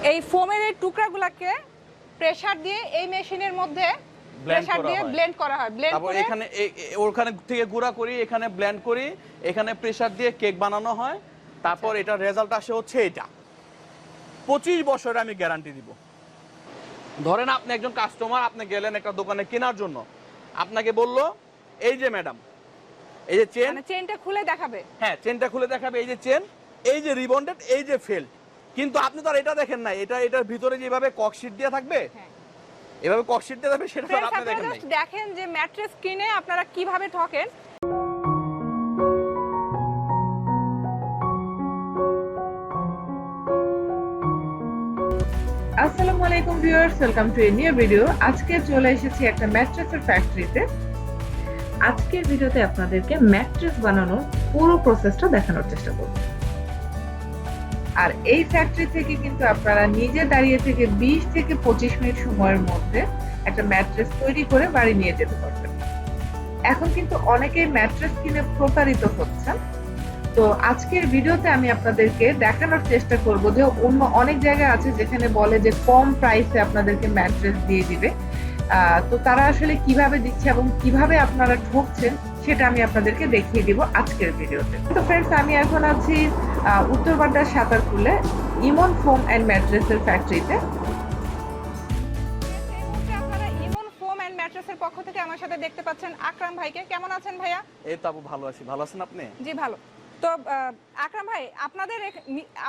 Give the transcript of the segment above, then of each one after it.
এই ফোমের এই টুকরাগুলোকে প্রেসার দিয়ে এই মেশিনের মধ্যে প্রেসার দিয়ে ব্লেন্ড করা হয়। ব্লেন্ড করে এখানে ওখানে থেকে গুঁড়া করি, এখানে ব্লেন্ড করি, এখানে প্রেসার দিয়ে কেক বানানো হয়। তারপর এটা রেজাল্ট আসে হচ্ছে এটা। 25 বছর আমি গ্যারান্টি দিব। ধরেন আপনি একজন কাস্টমার, আপনি গেলেন একটা দোকানে কেনার জন্য, আপনাকে বললো এই যে ম্যাডাম এই যে চেন, মানে চেনটা খুলে দেখাবে। হ্যাঁ চেনটা খুলে দেখাবে, এই যে চেন, এই যে রিবন্ডেড, এই যে ফেল। কিন্তু আপনি তো আর এটা দেখেন না, এটার ভিতরে যেভাবে ককশিট দিয়ে থাকবে, এভাবে ককশিট দিয়ে থাকবে, সেটা তো আপনি দেখেন নাই। দেখেন যে ম্যাট্রেস কিনে আপনারা কিভাবে ঠকেন। আসসালামু আলাইকুম viewers, welcome to a new video. আজকে চলে এসেছি একটা ম্যাট্রেসের ফ্যাক্টরিতে। আজকের ভিডিওতে আপনাদেরকে ম্যাট্রেস বানানোর পুরো প্রসেসটা দেখানোর চেষ্টা করব। আর এই ফ্যাক্টরি থেকে কিন্তু আপনারা নিজে দাঁড়িয়ে থেকে 20 থেকে 25 মিনিট সময়ের মধ্যে একটা ম্যাট্রেস তৈরি করে বাড়ি নিয়ে যেতে পারবেন। এখন কিন্তু অনেকেই ম্যাট্রেস কিনে প্রতারিত হচ্ছেন। তো আজকের ভিডিওতে আমি আপনাদেরকে দেখানোর চেষ্টা করব যে অন্য অনেক জায়গায় আছে যেখানে বলে যে কম প্রাইসে আপনাদেরকে ম্যাট্রেস দিয়ে দিবে। তো তারা আসলে কিভাবে দিচ্ছে এবং কিভাবে আপনারা ঠকছেন সেটা আমি আপনাদেরকে দেখিয়ে দিব আজকের ভিডিওতে। তো ফ্রেন্ডস, আমি এখন আছি উত্তরবাড্ডার সাতারকুলে ইমন ফোম অ্যান্ড ম্যাট্রেসের ফ্যাক্টরিতে। পক্ষ থেকে আমার সাথে দেখতে পাচ্ছেন আকরাম ভাইকে। কেমন আছেন ভাইয়া? এই তো আপু ভালো আছি। ভালো আছেন আপনি? জি ভালো। তো আকরাম ভাই,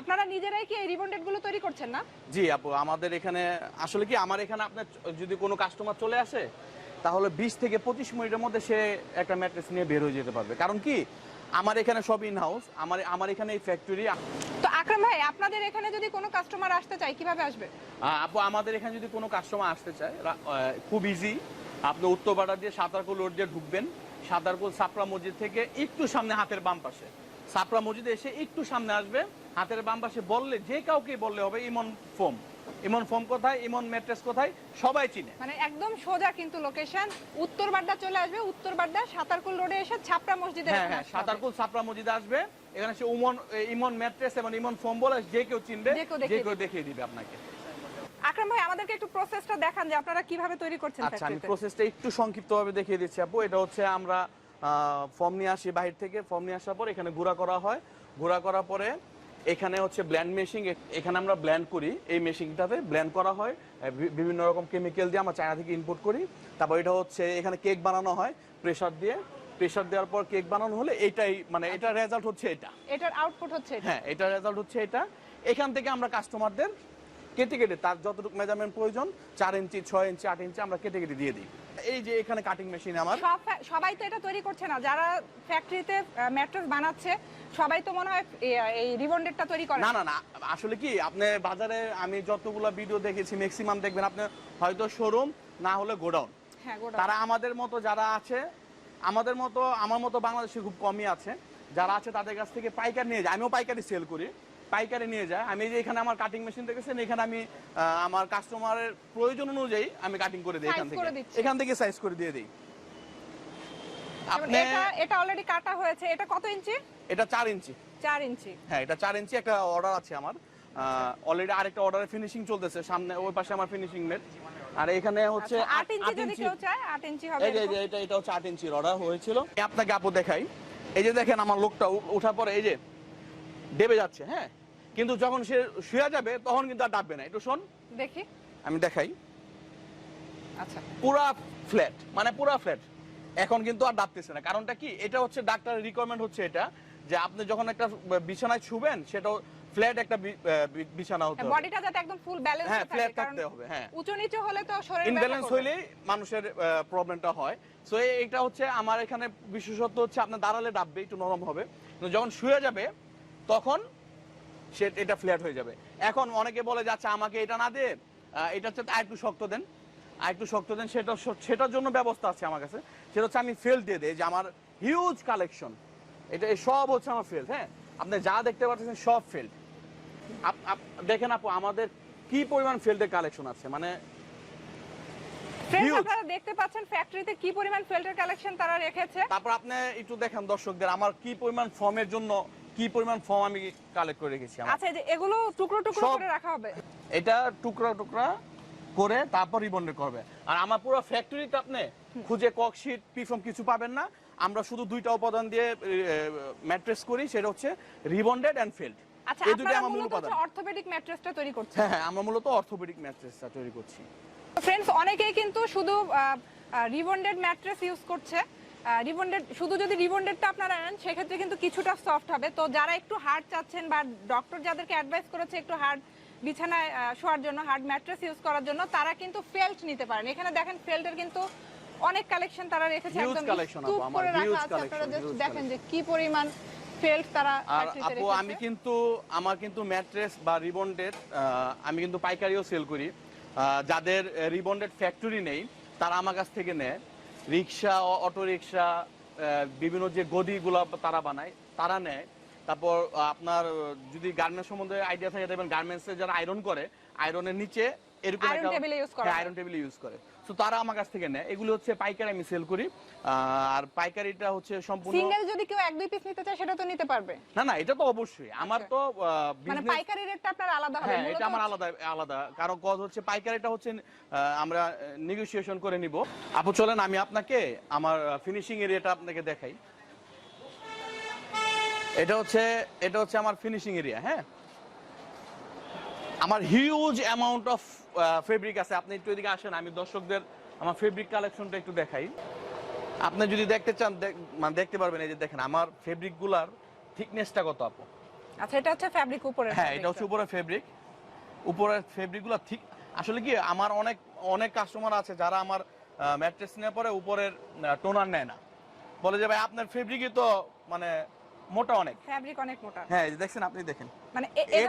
আপনারা নিজেরাই কি এই রিবন্ডেড গুলো তৈরি করছেন না? জি আপু, আমাদের এখানে আসলে কি, আমার এখানে আপনার যদি কোনো কাস্টমার চলে আসে তাহলে 20 থেকে 25 মিনিটের মধ্যে সে একটা ম্যাট্রেস নিয়ে বের হয়ে যেতে পারবে। কারণ কি, আমার এখানে সব ইন হাউস, আমার এখানে এই ফ্যাক্টরি। তো আকরাম ভাই, আপনাদের এখানে যদি কোনো কাস্টমার আসতে চায় কিভাবে আসবে? আপু আমাদের এখানে যদি কোনো কাস্টমার আসতে চায়, খুব ইজি। আপনি উত্তরপাড়া দিয়ে সাতারকুল রোড দিয়ে ঢুকবেন, সাতারকুল সাপড়া মসজিদ থেকে একটু সামনে হাতের বাম পাশে সাপড়া মসজিদে এসে একটু সামনে আসবে, হাতের বাম পাশে বললে, যে কাউকে বললে হবে ইমন ফোম। ইমন ফোম কোথায়, ইমন ম্যাট্রেস কোথায়, সবাই চিনে। মানে একদম সোজা কিন্তু লোকেশন, উত্তরবাড্ডা চলে আসবে, উত্তরবাড্ডা সাতারকুল রোডে এসে ছাপড়া মসজিদের এখানে। হ্যাঁ, সাতারকুল ছাপড়া মসজিদে আসবে, এখানে সে ইমন ম্যাট্রেস এবং ইমন ফোম বলে যে কেউ চিনবে, যে কেউ দেখিয়ে দিবে আপনাকে। আকরাম ভাই, আমাদেরকে একটু প্রসেসটা দেখান যে আপনারা কিভাবে তৈরি করছেন। আচ্ছা, আমি প্রসেসটা একটু সংক্ষিপ্তভাবে দেখিয়ে দিচ্ছি আপু। এটা হচ্ছে আমরা ফর্ম নিয়ে আসি বাহির থেকে, ফর্ম নিয়ে আসার পর এখানে গুঁড়া করা হয়, গুঁড়া করার পরে এখানে হচ্ছে ব্লেন্ড মেশিন, এখানে আমরা ব্লেন্ড করি, এই মেশিনটাতে ব্লেন্ড করা হয় বিভিন্ন রকম কেমিক্যাল দিয়ে, আমরা চায়না থেকে ইম্পোর্ট করি। তারপর এটা হচ্ছে এখানে কেক বানানো হয় প্রেসার দিয়ে, প্রেসার দেওয়ার পর কেক বানানো হলে এইটাই, মানে এটা রেজাল্ট হচ্ছে এটা, এটার আউটপুট হচ্ছে এটা। হ্যাঁ, এটা রেজাল্ট হচ্ছে এটা। এখান থেকে আমরা কাস্টমারদের কেটে কেটে তার যতটুকু মেজারমেন্ট প্রয়োজন, 4 ইঞ্চি 6 ইঞ্চি 8 ইঞ্চি আমরা কেটে কেটে দিয়ে দিই। এই যে এখানে কাটিং মেশিন আমার। সবাই তো এটা তৈরি করছে না, যারা ফ্যাক্টরিতে ম্যাট্রেস বানাচ্ছে সবাই তো মনে হয় এই রিবন্ডেডটা তৈরি করে না। না না, আসলে কি, আপনি বাজারে আমি যতগুলো ভিডিও দেখেছি ম্যাক্সিমাম দেখবেন আপনি হয়তো শোরুম না হলে গোডাউন। হ্যাঁ, গোডাউন। তারা আমাদের মতো যারা আছে, আমার মতো বাংলাদেশে খুব কমই আছে যারা আছে, তাদের কাছ থেকে পাইকারি নিয়ে যায়। আমিও পাইকারি সেল করি, পাইকারি নিয়ে যায়। আমি যে এখানে আমার কাটিং মেশিন দেখেছেন, এখানে আমি আমার কাস্টমারের প্রয়োজন অনুযায়ী আমি কাটিং করে দিই, এখান থেকে সাইজ করে দিয়ে দিই। এটা অলরেডি কাটা হয়েছে। এটা কত ইঞ্চি? এটা 4 ইঞ্চি। 4 ইঞ্চি, হ্যাঁ, এটা 4 ইঞ্চি। একটা অর্ডার আছে আমার অলরেডি, আরেকটা অর্ডারে ফিনিশিং চলতেছে, সামনে ওই পাশে আমার ফিনিশিং নেট। আর এখানে হচ্ছে 8 ইঞ্চি, যদি কেউ চায় 8 ইঞ্চি হবে। এটা হচ্ছে 8 ইঞ্চির অর্ডার হয়েছিল। আপনাকে আপু দেখাই, এই যে দেখেন আমার লোকটা ওঠার পরে এই যে ডেবে যাচ্ছে, হ্যাঁ, কিন্তু যখন সে শুয়ে যাবে তখন কিন্তু আর ডাববে না। একটু শোন, দেখি, আমি দেখাই। আচ্ছা, পুরা ফ্ল্যাট, মানে পুরা ফ্ল্যাট, এখন কিন্তু আর ডাবতেছে না। কারণটা কি, এটা হচ্ছে ডাক্তারের রিকোয়ারমেন্ট হচ্ছে এটা, যে আপনি যখন একটা বিছানায় শুবেন সেটা ফ্ল্যাট একটা বিছানা হতে হবে, বডিটা যাতে একদম ফুল ব্যালেন্স থাকে। হ্যাঁ, ফ্ল্যাট থাকতে হবে। হ্যাঁ, উঁচু নিচু হলে তো শরীর ইনব্যালেন্স হইলে মানুষের প্রবলেমটা হয়। সো এটা হচ্ছে আমার এখানে বিশেষত্ব হচ্ছে, আপনার দাঁড়ালে ডাববে, একটু নরম হবে, কিন্তু যখন শুয়ে যাবে তখন এটা ফ্ল্যাট হয়ে যাবে। এখন অনেকে বলে যাচ্ছে আমাকে এটা না দে, এটা হচ্ছে আরেকটু শক্ত দেন, আরেকটু শক্ত দেন। সেটার জন্য ব্যবস্থা আছে আমার কাছে। সেটা হচ্ছে আমি ফেল দিয়ে দেই, যে আমার হিউজ কালেকশন, এটা সব হচ্ছে আমার ফেল। হ্যাঁ, আপনি যা দেখতে পাচ্ছেন সব ফেল। দেখেন আপু, আমাদের কি পরিমাণ ফেল্টের কালেকশন আছে, মানে আপনারা দেখতে পাচ্ছেন ফ্যাক্টরিতে কি পরিমাণ ফেল্টের কালেকশন তারা রেখেছে। তারপর আপনি একটু দেখেন দর্শকদের আমার কি পরিমাণ ফর্মের জন্য কি পরিমাণ ফর্ম আমি কালেক্ট করে রেখেছি। আচ্ছা, এই যে এগুলো টুকরো টুকরো করে রাখা হবে। এটা টুকরা টুকরা করে তারপর রিবন্ডেড করবে। আর আমার পুরো ফ্যাক্টরিতে আপনি খুঁজে ককশিট পিফর্ম কিছু পাবেন না। আমরা শুধু দুইটা উপাদান দিয়ে ম্যাট্রেস করি, সেটা হচ্ছে রিবন্ডেড এন্ড ফেল্ড। আচ্ছা, এই দুটো আপনারা আমার মূল মূলত উপাদান। অর্থোপেডিক ম্যাট্রেসটা তৈরি করছেন? হ্যাঁ, আমরা মূলত অর্থোপেডিক ম্যাট্রেসটা তৈরি করছি। ফ্রেন্ডস, অনেকেই কিন্তু শুধু রিবন্ডেড ম্যাট্রেস ইউজ করছে। রিবন্ডেড, শুধু যদি রিবন্ডেডটা আপনারা নেন সেক্ষেত্রে কিন্তু কিছুটা সফট হবে। তো যারা একটু হার্ড চাচ্ছেন বা ডক্টর যাদেরকে অ্যাডভাইস করেছে একটু হার্ড বিছানায় শোয়ার জন্য, হার্ড ম্যাট্রেস ইউজ করার জন্য, তারা কিন্তু ফেল্ট নিতে পারেন। এখানে দেখেন ফেল্টের কিন্তু অনেক কালেকশন তারা রেখেছে, একদম স্তূপ করে রাখা আছে। আপনারা জাস্ট দেখেন যে কি পরিমাণ ফেল্ট তারা ফ্যাক্টরিতে রেখেছে। আমি কিন্তু আমার কিন্তু ম্যাট্রেস বা রিবন্ডেড আমি কিন্তু পাইকারিও সেল করি। যাদের রিবন্ডেড ফ্যাক্টরি নেই তারা আমার কাছ থেকে নেয়। রিক্সা, অটো রিক্সা, বিভিন্ন যে গদিগুলো তারা বানায় তারা নেয়। তারপর আপনার যদি গার্মেন্টস সম্বন্ধে আইডিয়া থাকে, দেখবেন গার্মেন্টসে যারা আয়রন করে, আয়রনের নিচে এরকম একটা আয়রন টেবিল ইউজ করে, তো তারা আমার কাছ থেকে নেয়। এগুলো হচ্ছে পাইকারি আমি সেল করি। আর পাইকারিটা হচ্ছে সম্পূর্ণ সিঙ্গেল যদি কেউ এক দুই পিস নিতে চায় সেটা তো নিতে পারবে। না, এটা তো অবশ্যই আমার তো মানে পাইকারি রেটটা আপনার আলাদা হবে। হ্যাঁ, এটা আমার আলাদা কারণ কজ হচ্ছে পাইকারিটা হচ্ছে আমরা নেগোসিয়েশন করে নিব। আপু চলেন আমি আপনাকে আমার ফিনিশিং এরিয়াটা আপনাকে দেখাই। এটা হচ্ছে আমার ফিনিশিং এরিয়া। হ্যাঁ, আমার হিউজ অ্যামাউন্ট অফ ফেব্রিক আছে। আপনি একটু এদিকে আসেন, আমি দর্শকদের আমার ফেব্রিক কালেকশনটা একটু দেখাই। আপনি যদি দেখতে চান মানে দেখতে পারবেন। এই যে দেখেন আমার ফেব্রিকগুলার থিকনেসটা কত আপু। আচ্ছা, এটা হচ্ছে ফেব্রিক উপরে। হ্যাঁ, এটা হচ্ছে উপরের ফেব্রিক। উপরের ফেব্রিকগুলো ঠিক আসলে কি আমার অনেক কাস্টমার আছে যারা আমার ম্যাট্রেস নেওয়ার পরে উপরের টোনার নেয় না, বলে যে ভাই আপনার ফেব্রিকই তো মানে মোটা, অনেক ফেব্রিক অনেক মোটা। হ্যাঁ, দেখছেন, আপনি দেখেন মানে এই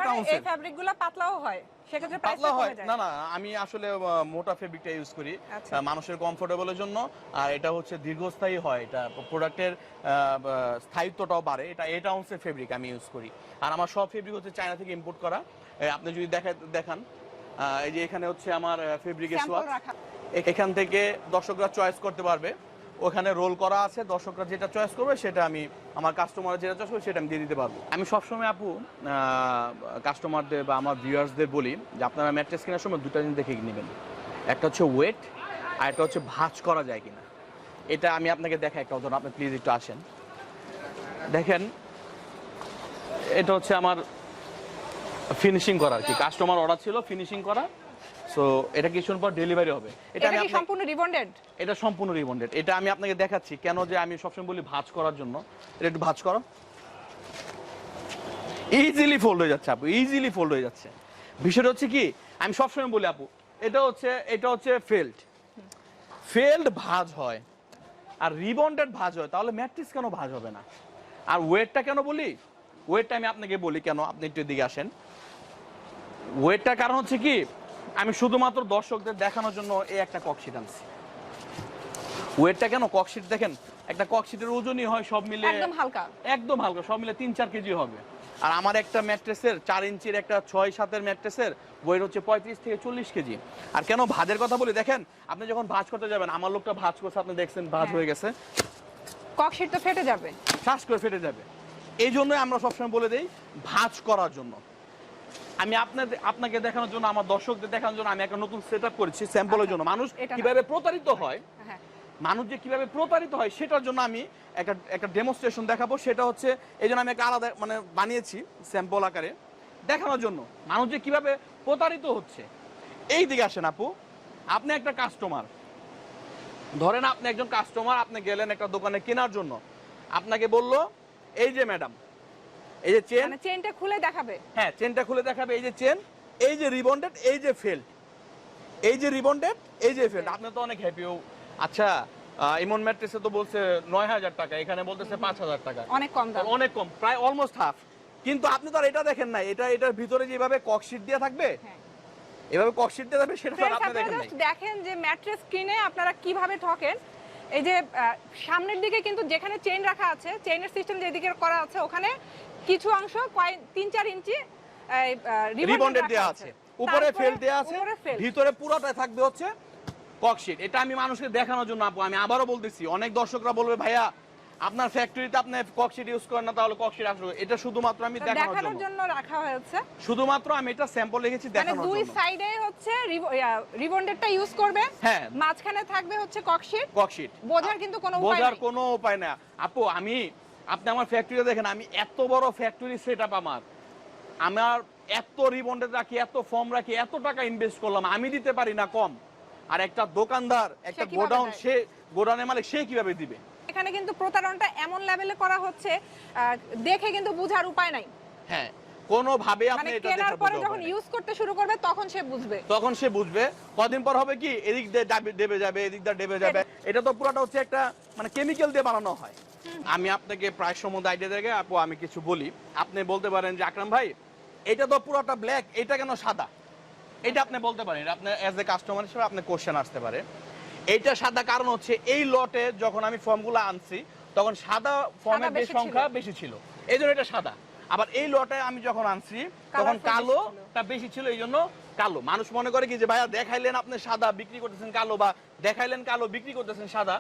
ফেব্রিকগুলো পাতলাও হয়, সেক্ষেত্রে পাতলা হয় না। আমি আসলে মোটা ফেব্রিকটা ইউজ করি মানুষের কমফোর্টেবলের জন্য। আর এটা হচ্ছে দীর্ঘস্থায়ী হয়, এটা প্রোডাক্টের স্থায়িত্বটাও বাড়ে। এটা আউন্সের ফেব্রিক আমি ইউজ করি। আর আমার সব ফেব্রিক হচ্ছে চায়না থেকে ইম্পোর্ট করা। আপনি যদি দেখান, এই যে এখানে হচ্ছে আমার ফেব্রিকের সোয়াচ, এখান থেকে দর্শকরা চয়েস করতে পারবে। ওখানে রোল করা আছে, দর্শকরা যেটা চয়েস করবে সেটা আমি, আমার কাস্টমার যেটা চয়েস করবে সেটা আমি দিয়ে দিতে পারবো। আমি সবসময় আপু কাস্টমারদের বা আমার ভিউয়ার্সদের বলি যে আপনারা ম্যাট্রেস কেনার সময় দুটা জিনিস দেখে নেবেন। একটা হচ্ছে ওয়েট, আর একটা হচ্ছে ভাঁজ করা যায় কিনা। এটা আমি আপনাকে দেখাই একটা উদাহরণ। আপনি প্লিজ একটু আসেন, দেখেন। এটা হচ্ছে আমার ফিনিশিং করা আর কি, কাস্টমার অর্ডার ছিল ফিনিশিং করা। সো এটা কিছুক্ষণ পর ডেলিভারি হবে। এটা কি সম্পূর্ণ রিবন্ডেড? এটা সম্পূর্ণ রিবন্ডেড। এটা আমি আপনাকে দেখাচ্ছি কেন যে আমি সবসময় বলি ভাঁজ করার জন্য। এটা একটু ভাঁজ করো, ইজিলি ফোল্ড হয়ে যাচ্ছে আপু, ইজিলি ফোল্ড হয়ে যাচ্ছে। বিষয়টা হচ্ছে কি, আমি সবসময় বলি আপু এটা হচ্ছে ফেল্ড ভাঁজ হয় আর রিবন্ডেড ভাঁজ হয়, তাহলে ম্যাট্রিক্স কেন ভাঁজ হবে না? আর ওয়েটটা কেন বলি, ওয়েটটা আমি আপনাকে বলি কেন, আপনি একটু এদিকে আসেন। ওয়েটটার কারণ হচ্ছে কি, আমি শুধুমাত্র দর্শকদের দেখানোর জন্য এই একটা ককশিট আনছি। ওয়েটটা কেন, ককশিট দেখেন, একটা ককশিটের ওজনই হয় সব মিলে একদম হালকা, সব মিলে 3-4 কেজি হবে। আর আমার একটা ম্যাট্রেসের 4 ইঞ্চির একটা 6-7 ম্যাট্রেসের ওয়েট হচ্ছে 35 থেকে 40 কেজি। আর কেন ভাঁজের কথা বলি, দেখেন আপনি যখন ভাঁজ করতে যাবেন, আমার লোকটা ভাঁজ করছে, আপনি দেখছেন ভাঁজ হয়ে গেছে, ককশিট তো ফেটে যাবে, শ্বাস করে ফেটে যাবে। এই জন্যই আমরা সবসময় বলে দেই ভাঁজ করার জন্য। আমি আপনাকে দেখানোর জন্য, আমার দর্শকদের দেখানোর জন্য আমি একটা নতুন সেটআপ করেছি স্যাম্পলের জন্য। মানুষ কিভাবে প্রতারিত হয়, মানুষ যে কিভাবে প্রতারিত হয় সেটার জন্য আমি একটা ডেমনস্ট্রেশন দেখাবো। সেটা হচ্ছে এই জন্য আমি একটা আলাদা মানে বানিয়েছি স্যাম্পল আকারে দেখানোর জন্য মানুষ যে কিভাবে প্রতারিত হচ্ছে। এই দিকে আসেন আপু, আপনি একটা কাস্টমার, ধরেন আপনি একজন কাস্টমার, আপনি গেলেন একটা দোকানে কেনার জন্য, আপনাকে বললো এই যে ম্যাডাম এই যে চেন, মানে চেনটা খুলে দেখাবে। হ্যাঁ, চেনটা খুলে দেখাবে, এই যে চেন, এই যে রিবন্ডেড, এই যে ফেল্ড, এই যে রিবন্ডেড, এই যে ফেল্ড। আপনি তো অনেক হ্যাপিও। আচ্ছা, ইমন ম্যাট্রেসে তো বলছে 9000 টাকা, এখানে বলতেছে 5000 টাকা, অনেক কম দাম, অনেক কম, প্রায় অলমোস্ট হাফ। কিন্তু আপনি তো আর এটা দেখেন না, এটার ভিতরে যেভাবে ককশিট দেয়া থাকবে, এভাবে ককশিট দেয়া থাকবে, সেটা তো আপনি দেখেন না। দেখেন যে ম্যাট্রেস কিনে আপনারা কিভাবে ঠকেন। এই যে সামনের দিকে কিন্তু যেখানে চেইন রাখা আছে, চেইনের সিস্টেম যেদিকে করা আছে, ওখানে কিছু অংশ 3-4 ইঞ্চি রিবন্ডেড দেয়া আছে, উপরে ফেল দেয়া আছে, ভিতরে পুরোটা থাকবে হচ্ছে ককশিট। এটা আমি মানুষকে দেখানোর জন্য আপু, আমি আবারও বলতেছি, অনেক দর্শকরা বলবে ভাইয়া আপনার ফ্যাক্টরিতে আপনি ককশিট ইউজ করেন না, তাহলে ককশিট আসবে। এটা শুধুমাত্র আমি দেখানোর জন্য রাখা হয়েছে। শুধুমাত্র আমি এটা স্যাম্পল রেখেছি দেখানোর জন্য। দুই সাইডে হচ্ছে রিবন্ডেডটা ইউজ করবে, হ্যাঁ, মাঝখানে থাকবে হচ্ছে ককশিট। বোঝার কিন্তু কোনো উপায় না আপু। আপনি আমার ফ্যাক্টরিতে দেখেন, আমি এত বড় ফ্যাক্টরি সেটআপ, আমার এত রিবন্ডেড রাখি, এত ফর্ম রাখি, এত টাকা ইনভেস্ট করলাম, আমি দিতে পারি না কম। আর একটা দোকানদার, একটা গোডাউন, সে গোডাউনের মালিক, সে কিভাবে দিবে? এখানে কিন্তু প্রতারণাটা এমন লেভেলে করা হচ্ছে, দেখে কিন্তু বোঝার উপায় নাই। হ্যাঁ, কোনো ভাবে আপনি এটা কেনার পরে যখন ইউজ করতে শুরু করবে তখন সে বুঝবে। কদিন পর হবে কি, এদিক দিয়ে ডেবে যাবে, এদিক দিয়ে ডেবে যাবে। এটা তো পুরোটা হচ্ছে একটা মানে কেমিক্যাল দিয়ে বানানো হয়। আমি আপনাকে প্রায় সম্বন্ধে আইডিয়া দেখে আপু আমি কিছু বলি, আপনি বলতে পারেন যে আকরাম ভাই এটা তো পুরোটা ব্ল্যাক, এটা কেন সাদা? এটা আপনি বলতে পারেন, আপনার এজ এ কাস্টমার হিসেবে আপনার কোশ্চেন আসতে পারে। এইটা সাদা কারণ হচ্ছে এই লটে যখন আমি ফর্মগুলো আনছি তখন সাদা ফর্মের সংখ্যা বেশি ছিল, এই জন্য এটা সাদা। আবার এই লটে আমি যখন আনছি তখন কালোটা বেশি ছিল, এই জন্য কালো। মানুষ মনে করে কি যে ভাইয়া দেখাইলেন আপনি সাদা বিক্রি করতেছেন কালো, বা দেখাইলেন কালো বিক্রি করতেছেন সাদা।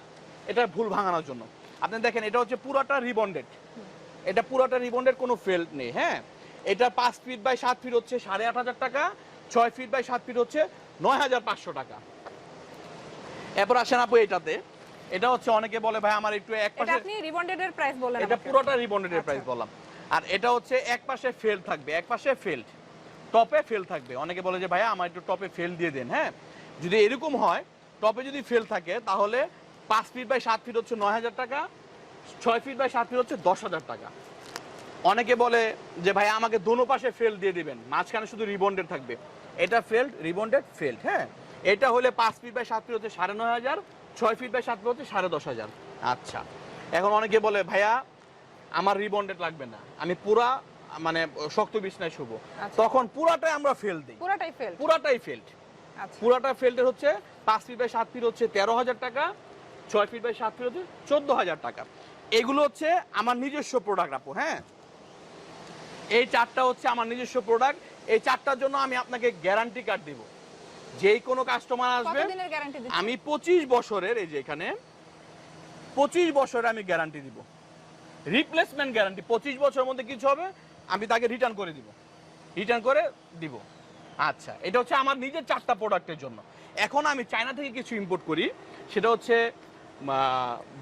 এটা ভুল ভাঙানোর জন্য। আপনি দেখেন এটা হচ্ছে পুরোটা রিবন্ডেড, এটা পুরোটা রিবন্ডেড, কোনো ফেল্ট নেই। হ্যাঁ, এটা 5 ফিট বাই 7 ফিট হচ্ছে 8,500 টাকা, 6 ফিট বাই 7 ফিট হচ্ছে 9,500 টাকা। এরপর আসেন আপু এটাতে, এটা হচ্ছে অনেকে বলে ভাই আমার একটু এক পাশে, আপনি রিবন্ডেডের প্রাইস বললেন, এটা পুরোটা রিবন্ডেডের প্রাইস বললাম। আর এটা হচ্ছে এক পাশে ফেল থাকবে, এক পাশে ফেল্ড, টপে ফেল থাকবে। অনেকে বলে যে ভাই আমার একটু টপে ফেল দিয়ে দেন। হ্যাঁ, যদি এরকম হয়, টপে যদি ফেল থাকে তাহলে 5 ফিট বাই 7 ফিট হচ্ছে 9,000 টাকা, 6 ফিট বাই 7 ফিট হচ্ছে 10,000 টাকা। অনেকে বলে যে ভাই আমাকে দোনো পাশে ফেল দিয়ে দিবেন, মাঝখানে শুধু রিবন্ডেড থাকবে। এটা ফেল্ড, রিবন্ডেড, ফেল্ড। হ্যাঁ, এটা হলে 5 ফিট বাই 7 ফিট হচ্ছে 9,500, 6 ফিট বাই 7 ফিট হচ্ছে 10,500। আচ্ছা, এখন অনেকে বলে ভাইয়া আমার রিবন্ডেড লাগবে না, আমি পুরা মানে শক্ত বিছনায় শুবো, তখন পুরাটাই আমরা ফেল দিই, পুরাটাই ফেল্ড। পুরাটা ফেল্ডের হচ্ছে 5 ফিট বাই 7 ফিট হচ্ছে 13,000 টাকা, 6 ফিট বাই 7 ফিট হচ্ছে 14,000 টাকা। এগুলো হচ্ছে আমার নিজস্ব প্রোডাক্ট আপু। হ্যাঁ, এই চারটা হচ্ছে আমার নিজস্ব প্রোডাক্ট। এই চারটার জন্য আমি আপনাকে গ্যারান্টি কার্ড দিব। যেই কোনো কাস্টমার আসবে আমি 25 বছরের, এই যে এখানে 25 বছরের আমি গ্যারান্টি দিব, রিপ্লেসমেন্ট গ্যারান্টি। 25 বছরের মধ্যে কিছু হবে আমি তাকে রিটার্ন করে দিব। আচ্ছা, এটা হচ্ছে আমার নিজের চারটা প্রোডাক্টের জন্য। এখন আমি চায়না থেকে কিছু ইম্পোর্ট করি, সেটা হচ্ছে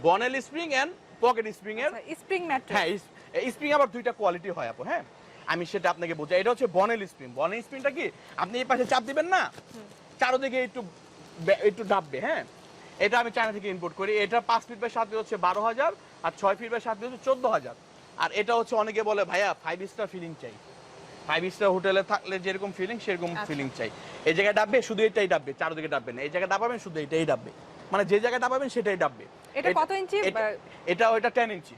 bonnell spring and pocket spring এর স্প্রিং ম্যাট্রেস। হ্যাঁ, স্প্রিং আবার দুইটা কোয়ালিটি হয় আপু। হ্যাঁ, আমি সেটা আপনাকে বলছি। এটা হচ্ছে বনেল স্প্রিং। বনেল স্প্রিংটা কি, আপনি এই পাশে চাপ দিবেন না, চারদিকে একটু ডাববে। হ্যাঁ, এটা আমি চায়না থেকে ইম্পোর্ট করি। এটা 5 ফিট বাই 7 ফিট হচ্ছে 12,000, আর 6 ফিট বাই 7 ফিট হচ্ছে 14,000। আর এটা হচ্ছে অনেকে বলে ভাইয়া 5 স্টার ফিলিং চাই, 5 স্টার হোটেলে থাকলে যেরকম ফিলিং সেরকম ফিলিং চাই। এই জায়গায় ডাববে, শুধু এটাই ডাববে, চারদিকে ডাববে না। এই জায়গায় ডাবাবেন, শুধু এটাই ডাববে, মানে যে জায়গায় ডাবাবেন সেটাই ডাববে। এটা কত ইঞ্চি? এটা 10 ইঞ্চি।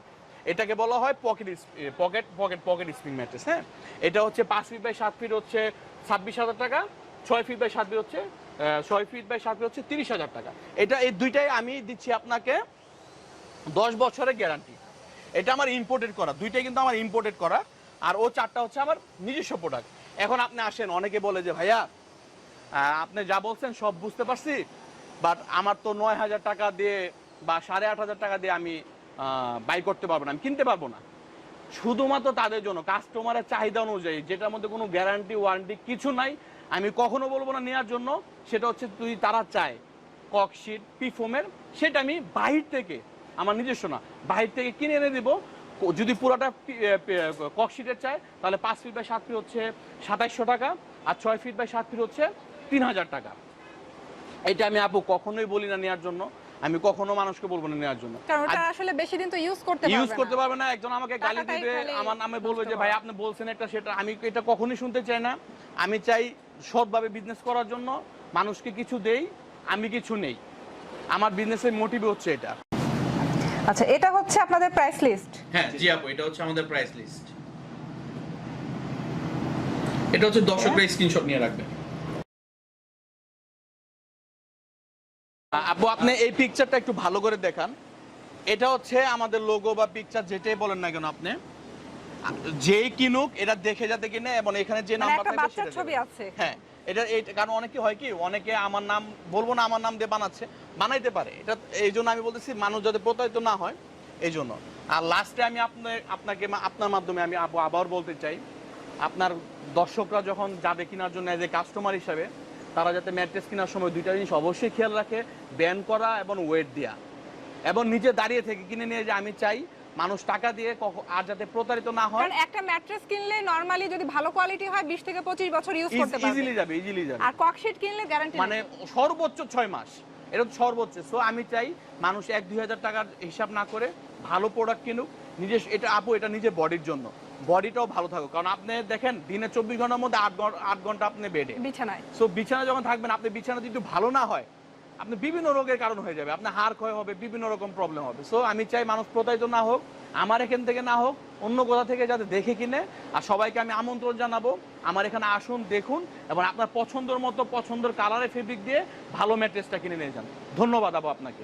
এটাকে বলা হয় পকেট স্প্রিং ম্যাট্রেস। হ্যাঁ, এটা হচ্ছে 5 ফিট বাই 7 ফিট হচ্ছে 26,000 টাকা, 6 ফিট বাই 7 ফিট হচ্ছে 6 ফিট বাই 7 ফিট হচ্ছে 30,000 টাকা। এটা এই দুইটাই আমি দিচ্ছি আপনাকে 10 বছরের গ্যারান্টি। এটা আমার ইম্পোর্টেড করা, দুইটাই কিন্তু আমার ইম্পোর্টেড করা। আর ও চারটা হচ্ছে আমার নিজস্ব প্রোডাক্ট। এখন আপনি আসেন, অনেকে বলে যে ভাইয়া আপনি যা বলছেন সব বুঝতে পারছি, বাট আমার তো 9,000 টাকা দিয়ে বা 8,500 টাকা দিয়ে আমি বাই করতে পারবো না, আমি কিনতে পারবো না। শুধুমাত্র তাদের জন্য, কাস্টমারের চাহিদা অনুযায়ী, যেটার মধ্যে কোনো গ্যারান্টি ওয়ারেন্টি কিছু নাই, আমি কখনো বলবো না নেওয়ার জন্য। সেটা হচ্ছে যদি তারা চায় ককশিট পিফোমের, সেটা আমি বাহির থেকে, আমার নিজস্ব না, বাহির থেকে কিনে এনে দেবো। যদি পুরোটা ককশিটের চায় তাহলে 5 ফিট বাই 7 ফিট হচ্ছে 2700 টাকা, আর 6 ফিট বাই 7 ফিট হচ্ছে 3,000 টাকা। এটা আমি আপু কখনোই বলি না নেওয়ার জন্য, আমি কখনো মানুষকে বলবো না নেওয়ার জন্য, কারণ ওটা আসলে বেশি দিন তো ইউজ করতে পারবে না। একজন আমাকে গালি দিবে, আমার নামে বলবে যে ভাই আপনি বলছেন একটা সেটা। আমি এটা কখনোই শুনতে চাই না। আমি চাই সৎভাবে বিজনেস করার জন্য, মানুষকে কিছু দেই, আমি কিছু নেই। আমার বিজনেসের মোটিভ হচ্ছে এটা। আচ্ছা, এটা হচ্ছে আপনাদের প্রাইস লিস্ট? হ্যাঁ জি আপু, এটা হচ্ছে আমাদের প্রাইস লিস্ট। এটা হচ্ছে দর্শকরা স্ক্রিনশট নিয়ে রাখবেন। আপু আপনি এই পিকচারটা একটু ভালো করে দেখান। এটা হচ্ছে আমাদের লোগো বা পিকচার, যেটাই বলেন না কেন, আপনি যেই কিনুক এটা দেখে যাতে কিনে, এবং এখানে যে নাম্বার থাকবে সেটা ছবি আছে। হ্যাঁ, এটা কারণ অনেকে হয় কি, অনেকে আমার নাম বলবো না, আমার নাম দিয়ে বানাচ্ছে, বানাইতে পারে। এটা এই জন্য আমি বলতেছি মানুষ যাতে প্রতারিত না হয়, এই জন্য। আর লাস্টে আমি আপনাকে আপনার মাধ্যমে আমি আবার বলতে চাই, আপনার দর্শকরা যখন যাবে কেনার জন্য এজ এ কাস্টমার হিসাবে, তারা যাতে ম্যাট্রেস কেনার সময় দুইটা জিনিস অবশ্যই খেয়াল রাখে, ব্যান্ড করা এবং ওয়েট দেওয়া, এবং নিজে দাঁড়িয়ে থেকে কিনে নিয়ে যে আমি চাই মানুষ টাকা দিয়ে আর যাতে প্রতারিত না হয়। কারণ একটা ম্যাট্রেস কিনলে নরমালি যদি ভালো কোয়ালিটি হয় 20 থেকে 25 বছর ইউজ করতে পারবে, ইজিলি যাবে। আর ককশিট কিনলে গ্যারান্টি মানে সর্বোচ্চ 6 মাস, এটা তো সর্বোচ্চ। সো আমি চাই মানুষ 1-2 হাজার টাকার হিসাব না করে ভালো প্রোডাক্ট কিনুক, নিজে এটা এটা নিজের বডির জন্য, বডিটাও ভালো থাকুক। কারণ আপনি দেখেন দিনে 24 ঘন্টার মধ্যে 8 ঘন্টা আপনি বেডে বিছানায়, সো বিছানা যখন থাকবেন, আপনি বিছানা যদি ভালো না হয় আপনি বিভিন্ন রোগের কারণ হয়ে যাবে, আপনার হাড় ক্ষয় হবে, বিভিন্ন রকম প্রবলেম হবে। সো আমি চাই মানুষ প্রতারিত না হোক, আমার এখান থেকে না হোক, অন্য কোথা থেকে যাতে দেখে কিনে। আর সবাইকে আমি আমন্ত্রণ জানাবো, আমার এখানে আসুন, দেখুন, এবং আপনার পছন্দের মতো পছন্দের কালারে ফেব্রিক দিয়ে ভালো ম্যাট্রেসটা কিনে নিয়ে যান। ধন্যবাদ আপু আপনাকে।